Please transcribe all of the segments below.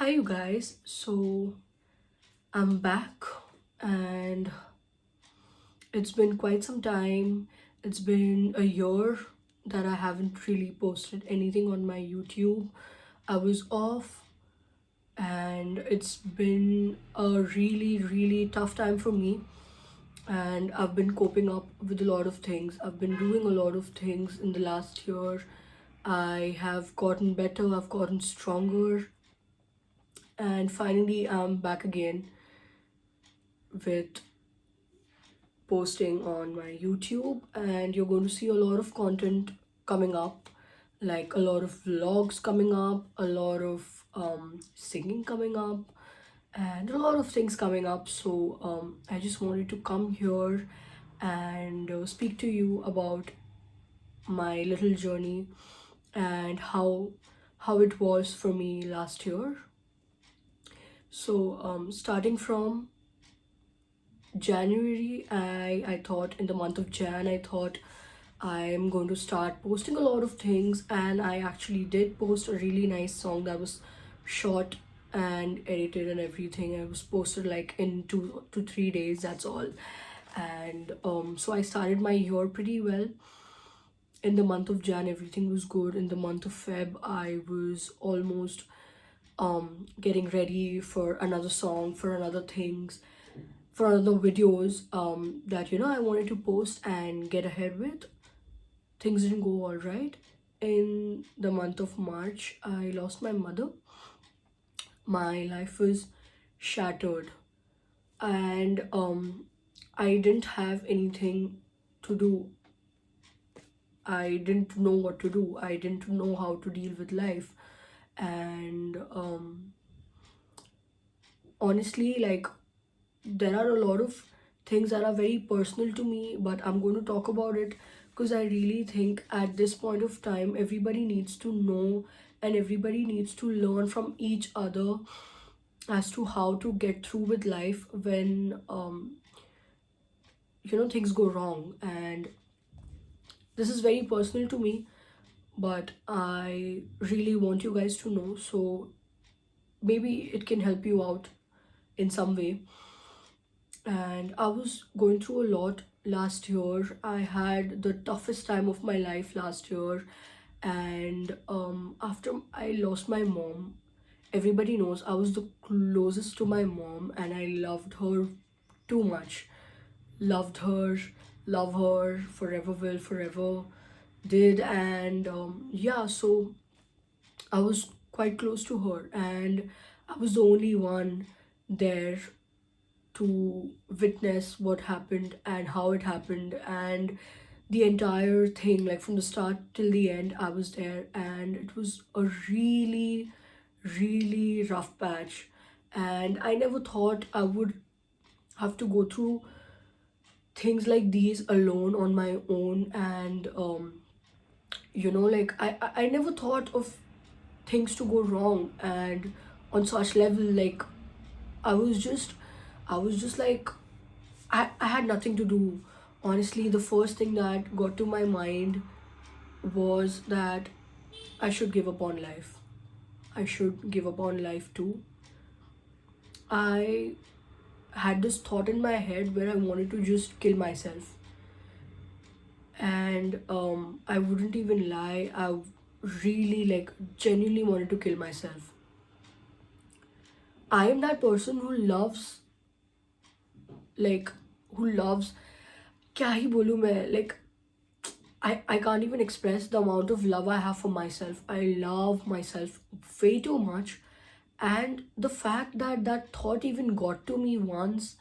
Hi, you guys. I'm back, and it's been quite some time. It's been a year that I haven't really posted anything on my YouTube. I was off, and it's been a really, really tough time for me. And I've been coping up with a lot of things. I've been doing a lot of things in the last year. I have gotten better, I've gotten stronger, and finally, I'm back again with posting on my YouTube, and you're going to see a lot of content coming up, like a lot of vlogs coming up, a lot of singing coming up, and a lot of things coming up. I just wanted to come here and speak to you about my little journey and how it was for me last year. Starting from January, I thought in the month of Jan, I thought I'm going to start posting a lot of things, and I actually did post a really nice song that was shot and edited and everything. It was posted like in 2 to 3 days, that's all. And so I started my year pretty well. In the month of Jan, everything was good. In the month of Feb, I was almost getting ready for another song, for another things, for other videos that I wanted to post and get ahead with. Things didn't go all right. In the month of March, I lost my mother. My life was shattered, and I didn't have anything to do. I didn't know what to do. I didn't know how to deal with life. And honestly, like, there are a lot of things that are very personal to me, but I'm going to talk about it because I really think at this point of time, everybody needs to know and everybody needs to learn from each other as to how to get through with life when things go wrong. And this is very personal to me, but I really want you guys to know, so maybe it can help you out in some way. And I was going through a lot last year. I had the toughest time of my life last year, and after I lost my mom, everybody knows I was the closest to my mom, and I loved her too much. Loved her, love her, forever will, forever did, and yeah, so I was quite close to her, and I was the only one there to witness what happened and how it happened, and the entire thing, like from the start till the end. I was there, and it was a really, really rough patch, and I never thought I would have to go through things like these alone on my own. And like, I never thought of things to go wrong, and on such level, like, I was just I was just like, I had nothing to do. Honestly, the first thing that got to my mind was that I should give up on life. I should give up on life too. I had this thought in my head where I wanted to just kill myself. And I wouldn't even lie, I really, like, genuinely wanted to kill myself. I am that person who loves, like, who loves, क्या ही बोलूँ मैं, like, I can't even express the amount of love I have for myself. I love myself way too much. And the fact that that thought even got to me once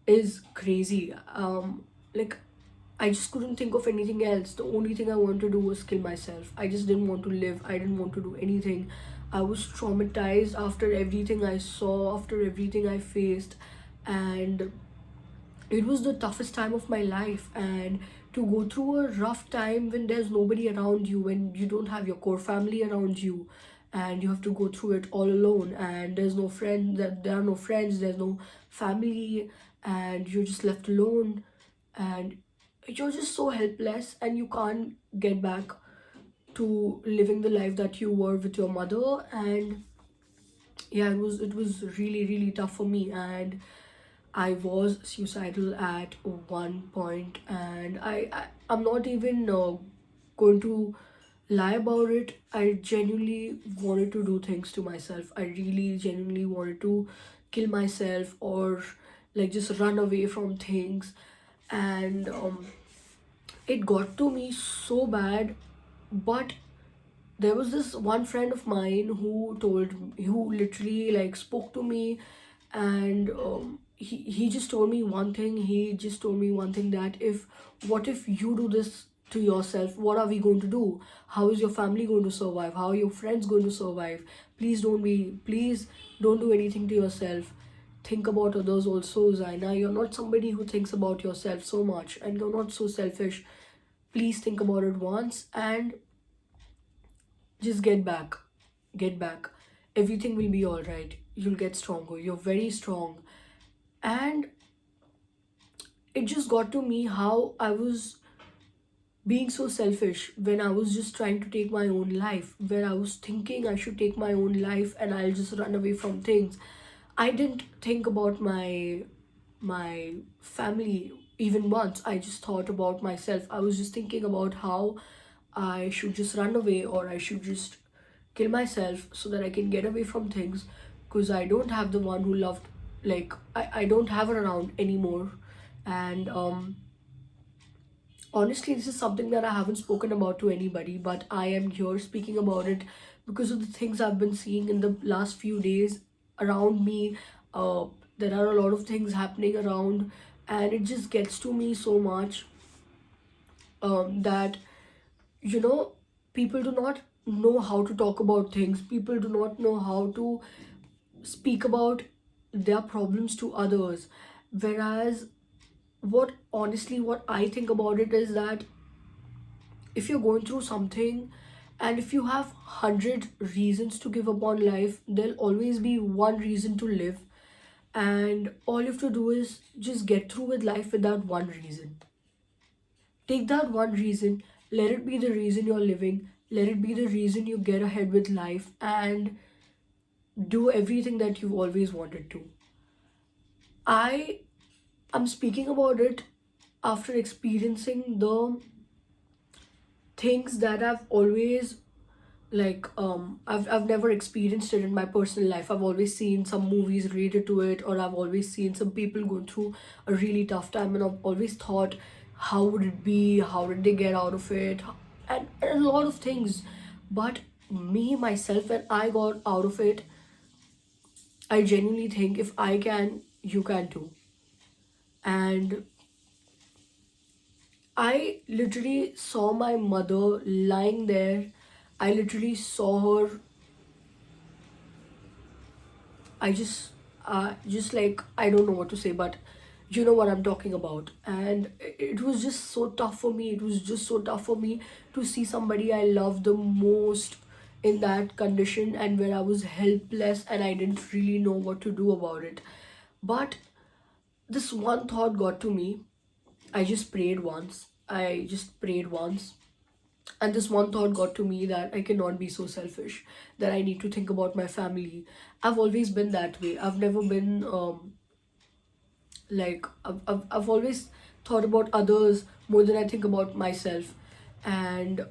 is crazy. Like, I just couldn't think of anything else. The only thing I wanted to do was kill myself. I just didn't want to live. I didn't want to do anything. I was traumatized after everything I saw, after everything I faced. And it was the toughest time of my life. And to go through a rough time when there's nobody around you, when you don't have your core family around you, and you have to go through it all alone, and there's no friend, that there are no friends, there's no family, and you're just left alone, and you're just so helpless, and you can't get back to living the life that you were with your mother. And yeah, it was really really tough for me, and I was suicidal at one point, and I'm not even going to lie about it. I genuinely wanted to do things to myself. I really genuinely wanted to kill myself, or like just run away from things. And it got to me so bad. But there was this one friend of mine who literally like spoke to me, and he just told me one thing. He just told me one thing, that if what if you do this to yourself, what are we going to do? How is your family going to survive? How are your friends going to survive? Please don't do anything to yourself. Think about others also, Zaina. You're not somebody who thinks about yourself so much, and you're not so selfish. Please think about it once, and just get back. Get back. Everything will be all right. You'll get stronger. You're very strong. And it just got to me how I was being so selfish when I was just trying to take my own life, where I was thinking I should take my own life and I'll just run away from things. I didn't think about my family even once. I just thought about myself. I was just thinking about how I should just run away, or I should just kill myself so that I can get away from things, because I don't have the one who loved, like I don't have her around anymore. And honestly, this is something that I haven't spoken about to anybody, but I am here speaking about it because of the things I've been seeing in the last few days around me. Uh, there are a lot of things happening around, and it just gets to me so much that, you know, people do not know how to talk about things. People do not know how to speak about their problems to others. Whereas, what I think about it is that if you're going through something, and if you have 100 reasons to give up on life, there'll always be one reason to live. And all you have to do is just get through with life with that one reason. Take that one reason, let it be the reason you're living, let it be the reason you get ahead with life, and do everything that you've always wanted to. I am speaking about it after experiencing the things that I've always, like I've never experienced it in my personal life. I've always seen some movies related to it, or I've always seen some people going through a really tough time, and I've always thought, how would it be, how did they get out of it, and a lot of things. But me myself, when I got out of it, I genuinely think if I can, you can too. And I literally saw my mother lying there. I literally saw her. I just like, I don't know what to say, but you know what I'm talking about. And it was just so tough for me. It was just so tough for me to see somebody I love the most in that condition, and where I was helpless and I didn't really know what to do about it. But this one thought got to me. I just prayed once. I just prayed once, and this one thought got to me, that I cannot be so selfish, that I need to think about my family. I've always been that way. I've never been like I've always thought about others more than I think about myself. And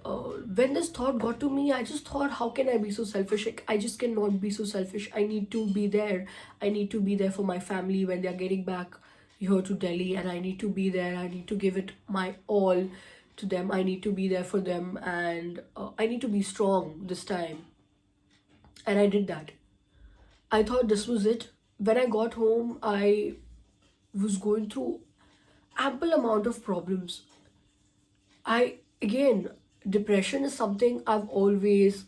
when this thought got to me, I just thought, how can I be so selfish? Like, I just cannot be so selfish. I need to be there. I need to be there for my family when they're getting back here to Delhi, and I need to be there. I need to give it my all to them. I need to be there for them, and I need to be strong this time. And I did that. I thought this was it. When I got home, I was going through ample amount of problems. I again, depression is something I've always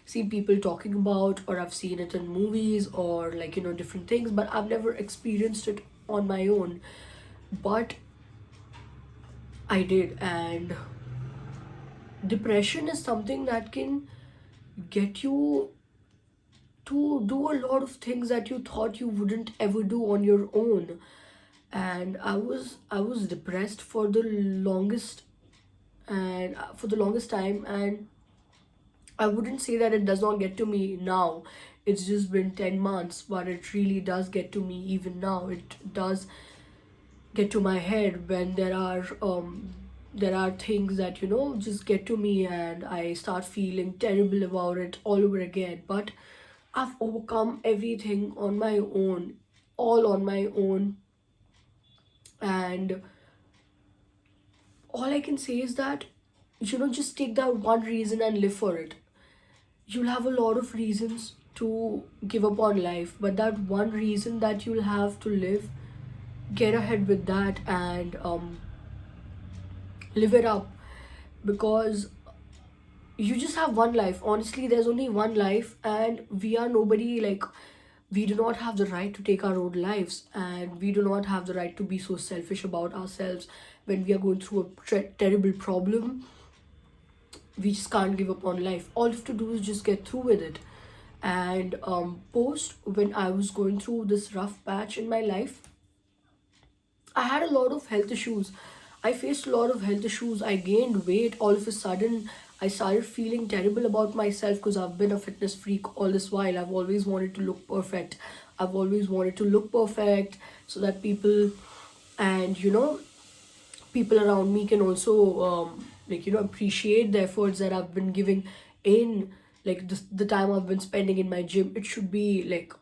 seen people talking about, or I've seen it in movies, or like, different things, but I've never experienced it on my own. But I did. And depression is something that can get you to do a lot of things that you thought you wouldn't ever do on your own. And I was depressed for the longest time, and I wouldn't say that it does not get to me now. It's just been 10 months, but it really does get to me even now. It does get to my head when there are things that just get to me, and I start feeling terrible about it all over again. But I've overcome everything on my own, all on my own. And all I can say is that, just take that one reason and live for it. You'll have a lot of reasons to give up on life, but that one reason that you'll have to live, get ahead with that, and live it up. Because you just have one life. Honestly, there's only one life, and we are nobody. Like, we do not have the right to take our own lives, and we do not have the right to be so selfish about ourselves when we are going through a terrible problem. We just can't give up on life. All you have to do is just get through with it. And post when I was going through this rough patch in my life, I had a lot of health issues. I faced a lot of health issues. I gained weight all of a sudden. I started feeling terrible about myself because I've been a fitness freak all this while. I've always wanted to look perfect. I've always wanted to look perfect so that people around me can also appreciate the efforts that I've been giving in, like, the time I've been spending in my gym. It should be like,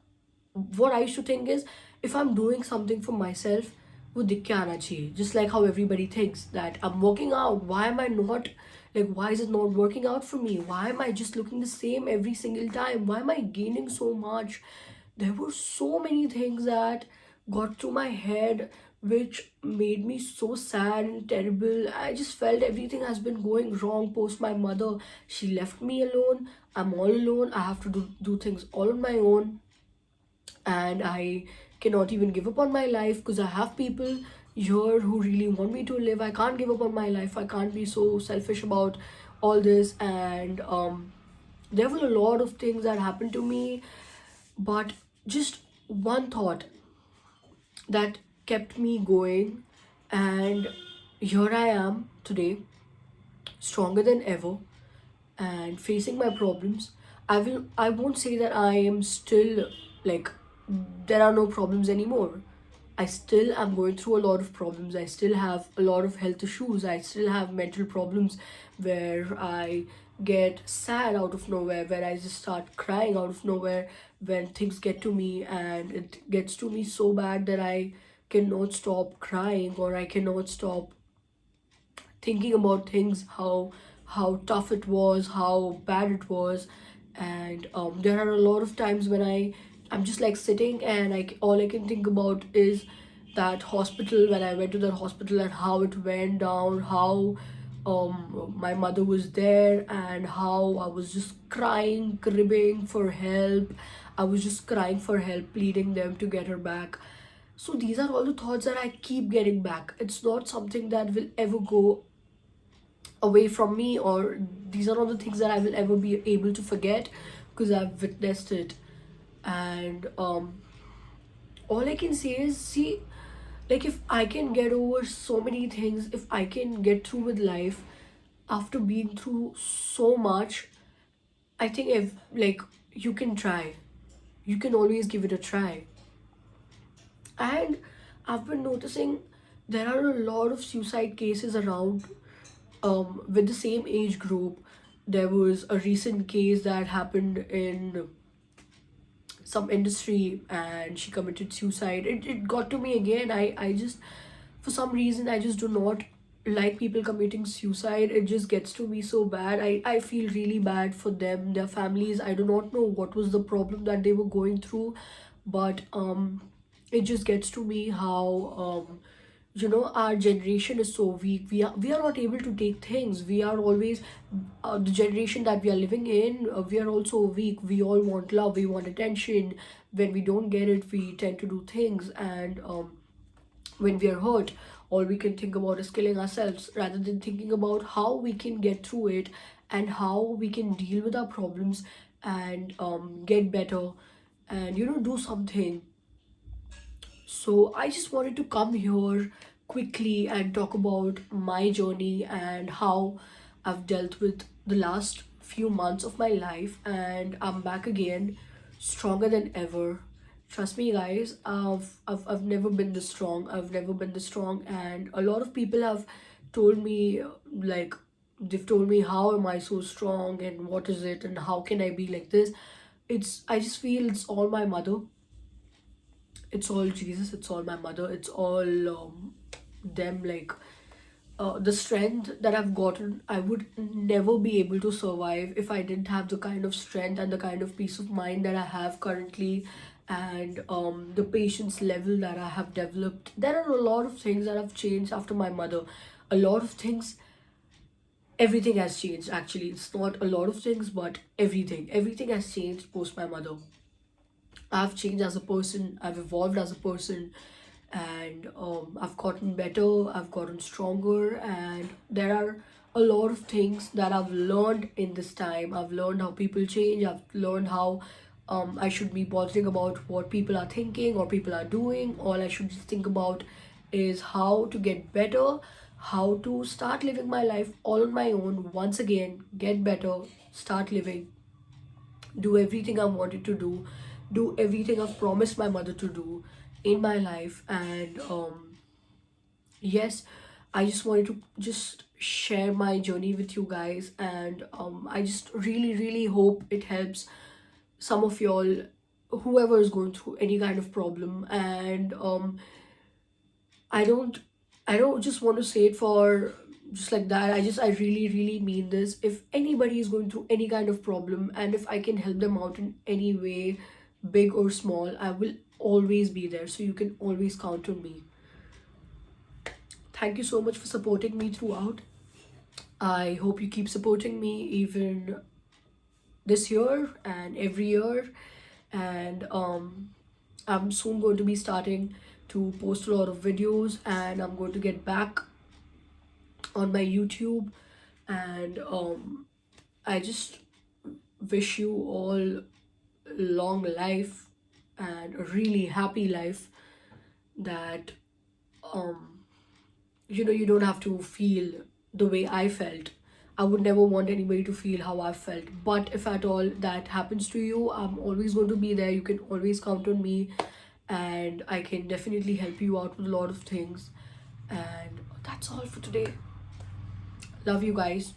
what I used to think is, if I'm doing something for myself, वो दिख के आना चाहिए. Just like how everybody thinks that I'm working out. Why am I not, like, why is it not working out for me? Why am I just looking the same every single time? Why am I gaining so much? There were so many things that got to my head, which made me so sad and terrible. I just felt everything has been going wrong post my mother. She left me alone. I'm all alone. I have to do things all on my own, and I cannot even give up on my life because I have people here who really want me to live. I can't give up on my life. I can't be so selfish about all this. And there were a lot of things that happened to me, but just one thought that kept me going, and here I am today, stronger than ever, and facing my problems. I won't say that I am still, like, there are no problems anymore. I still am going through a lot of problems. I still have a lot of health issues. I still have mental problems where I get sad out of nowhere, where I just start crying out of nowhere when things get to me, and it gets to me so bad that I cannot stop crying, or I cannot stop thinking about things, how tough it was, how bad it was. And there are a lot of times when I'm just like sitting, and all I can think about is that hospital, when I went to the hospital, and how it went down, how my mother was there, and how I was just crying, cribbing for help. I was just crying for help, pleading them to get her back. So these are all the thoughts that I keep getting back. It's not something that will ever go away from me, or these are not the things that I will ever be able to forget because I've witnessed it. And all I can say is, see, like, if I can get over so many things, if I can get through with life after being through so much, I think, if, like, you can try, you can always give it a try. And I've been noticing there are a lot of suicide cases around, with the same age group. There was a recent case that happened in some industry, and she committed suicide. It got to me again. I just, for some reason, I just do not like people committing suicide. It just gets to me so bad. I feel really bad for them, their families. I do not know what was the problem that they were going through, but it just gets to me how our generation is so weak. We are not able to take things. We are always, the generation that we are living in, we are also weak. We all want love, we want attention. When we don't get it, we tend to do things. And when we are hurt, all we can think about is killing ourselves, rather than thinking about how we can get through it, and how we can deal with our problems, and get better, and do something. So I just wanted to come here quickly and talk about my journey and how I've dealt with the last few months of my life, and I'm back again, stronger than ever. Trust me, guys, I've never been this strong. I've never been this strong, and a lot of people have told me, like, they've told me, how am I so strong, and what is it, and how can I be like this? I just feel it's all my mother, it's all Jesus, it's all my mother, it's all them. Like, the strength that I've gotten, I would never be able to survive if I didn't have the kind of strength and the kind of peace of mind that I have currently, and the patience level that I have developed. There are a lot of things that have changed after my mother. A lot of things, everything has changed actually. It's not a lot of things, but everything. Everything has changed post my mother. I've changed as a person, I've evolved as a person, and I've gotten better, I've gotten stronger, and there are a lot of things that I've learned in this time. I've learned how people change, I've learned how I should be bothering about what people are thinking or people are doing. All I should just think about is how to get better, how to start living my life all on my own once again, get better, start living, do everything I wanted to do everything I've promised my mother to do in my life. And yes, I just wanted to just share my journey with you guys, and I just really, really hope it helps some of y'all, whoever is going through any kind of problem. And I don't I don't just want to say it for just like that. I really, really mean this. If anybody is going through any kind of problem, and if I can help them out in any way, big or small, I will always be there. So you can always count on me. Thank you so much for supporting me throughout. I hope you keep supporting me even this year and every year. And I'm soon going to be starting to post a lot of videos, and I'm going to get back on my YouTube. And I just wish you all long life and a really happy life, that um you don't have to feel the way I felt. I would never want anybody to feel how I felt. But if at all that happens to you, I'm always going to be there. You can always count on me, and I can definitely help you out with a lot of things. And that's all for today. Love you guys.